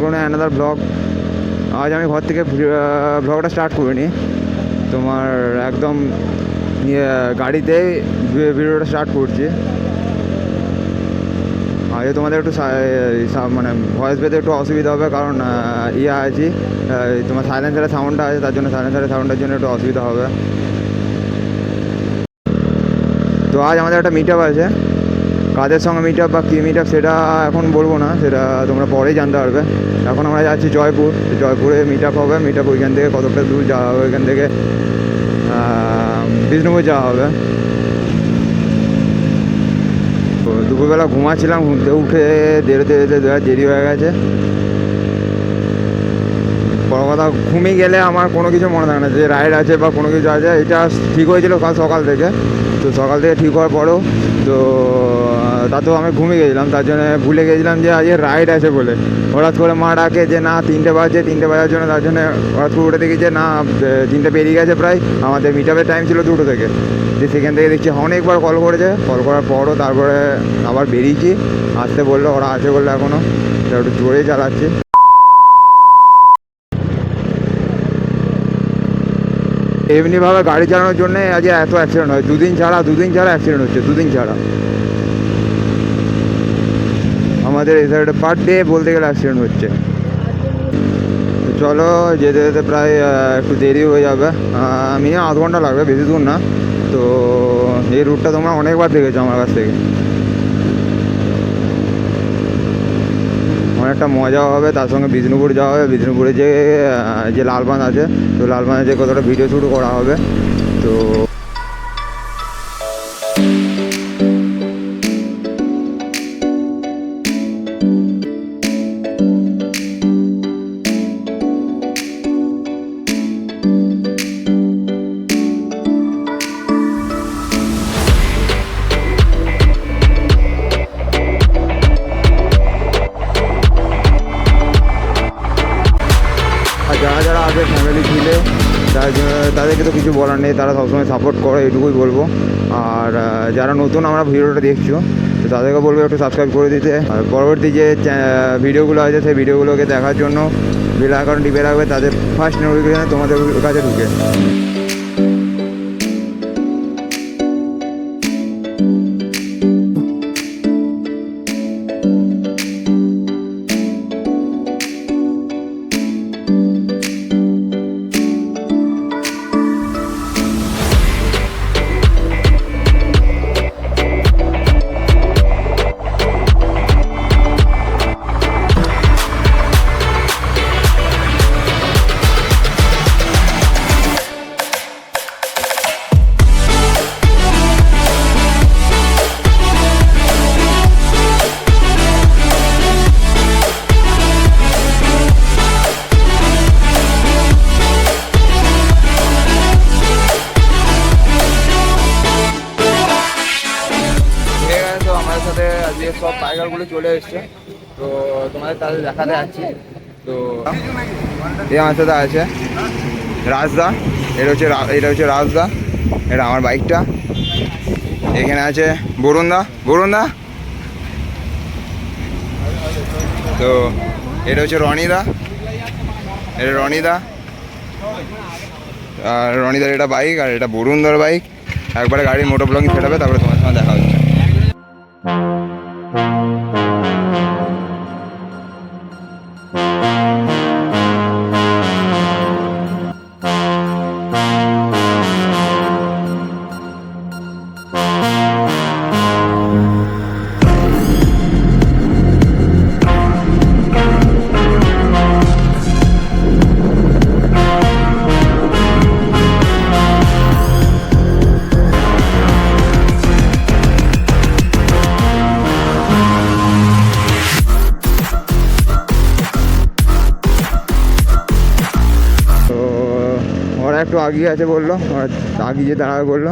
Welcome to another blog. আজ আমি ঘর থেকে ব্লগটা স্টার্ট করিনি, তোমার একদম গাড়িতেই ভিডিওটা স্টার্ট করছি। আজ তোমাদের একটু মানে ভয়েস পেতে একটু অসুবিধা হবে, কারণ আছি তোমার সাইলেন্সারের সাউন্ডটা আছে, তার জন্য সাইলেন্সারের সাউন্ডের জন্য একটু অসুবিধা হবে। তো আজ আমাদের একটা মিট আপ আছে। কাদের সঙ্গে মিট আপ বা কী মিট আপ সেটা এখন বলবো না, সেটা তোমরা পরেই জানতে পারবে। এখন আমরা যাচ্ছি জয়পুরে মিট আপ হবে। মিট আপ ওইখান থেকে কতটা দূর যাওয়া হবে, ওইখান থেকে বিষ্ণুপুর যাওয়া হবে। তো দুপুরবেলা ঘুমাচ্ছিলাম, ঘুমতে উঠে দেরি হয়ে গেছে। বড় কথা, ঘুমিয়ে গেলে আমার কোনো কিছু মনে থাকে না যে রাইড আছে বা কোনো কিছু আছে। এটা ঠিক হয়েছিল কাল সকাল থেকে, তো সকাল থেকে ঠিক হওয়ার পরেও তো তাতেও আমি ঘুমিয়ে গেছিলাম, তার জন্য ভুলে গেছিলাম যে আজকে রাইড আছে বলে। হঠাৎ করে মা ডাকে যে না 3টে বাজে, 3টে বাজার জন্য, তার জন্য হঠাৎ করে উঠে দেখি যে না 3টে পেরিয়ে গেছে প্রায়। আমাদের মিট আপের টাইম ছিল 2টো থেকে। যে সেখান থেকে দেখছি অনেকবার কল করেছে, কল করার পরও তারপরে আবার বেরিয়েছি। আসতে বললো, ওরা আছে বললো এখনও, একটু জোরেই চালাচ্ছি। এমনিভাবে গাড়ি চালানোর জন্য আজ এত অ্যাক্সিডেন্ট হয়, দুদিন ছাড়া অ্যাক্সিডেন্ট হচ্ছে, দুদিন ছাড়া। আমাদের এই সাইডে পার ডে বলতে গেলে অ্যাক্সিডেন্ট হচ্ছে। তো চলো, যেতে যেতে প্রায় একটু দেরি হয়ে যাবে, মিনিমাম আধ ঘন্টা লাগবে, বেশি দূর না। তো এই রুটটা তোমরা অনেকবার দেখেছো আমার কাছ থেকে, অনেকটা মজাও হবে। তার সঙ্গে বিষ্ণুপুর যাওয়া হবে। বিষ্ণুপুরে যে লালবাঁধ আছে, তো লালবাঁধে যে কতটা ভিডিও শ্যুট করা হবে। তো যারা যারা আগে ফ্যামিলি ছিলে তাদেরকে তো কিছু বলার নেই, তারা সবসময় সাপোর্ট করে, এইটুকুই বলবো। আর যারা নতুন আমরা ভিডিওটা দেখছো, তো তাদেরকে বলবো একটু সাবস্ক্রাইব করে দিতে। আর পরবর্তী যে ভিডিওগুলো আছে সেই ভিডিওগুলোকে দেখার জন্য বেল আইকন টিপে রাখবে, তাদের ফার্স্ট নোটিফিকেশন তোমাদের কাছে ঢুকে। আজকে সব টাইগারগুলো চলে এসছে, তো তোমাদের তাদের দেখাতে যাচ্ছি। তো এই আমার সাথে আছে রাজদা, এটা হচ্ছে রাজদা, এটা আমার বাইকটা। এখানে আছে বরুণদা, তো এটা হচ্ছে রনিদা, আর রনিদার এটা বাইক, আর এটা বরুণদার বাইক। একবারে গাড়ির মোটো ব্লগিং সেট হবে, তারপরে তোমার সঙ্গে দেখা হচ্ছে। একটু আগিয়ে আছে বললো, আগিয়ে যেতে দাঁড়াবে বললো।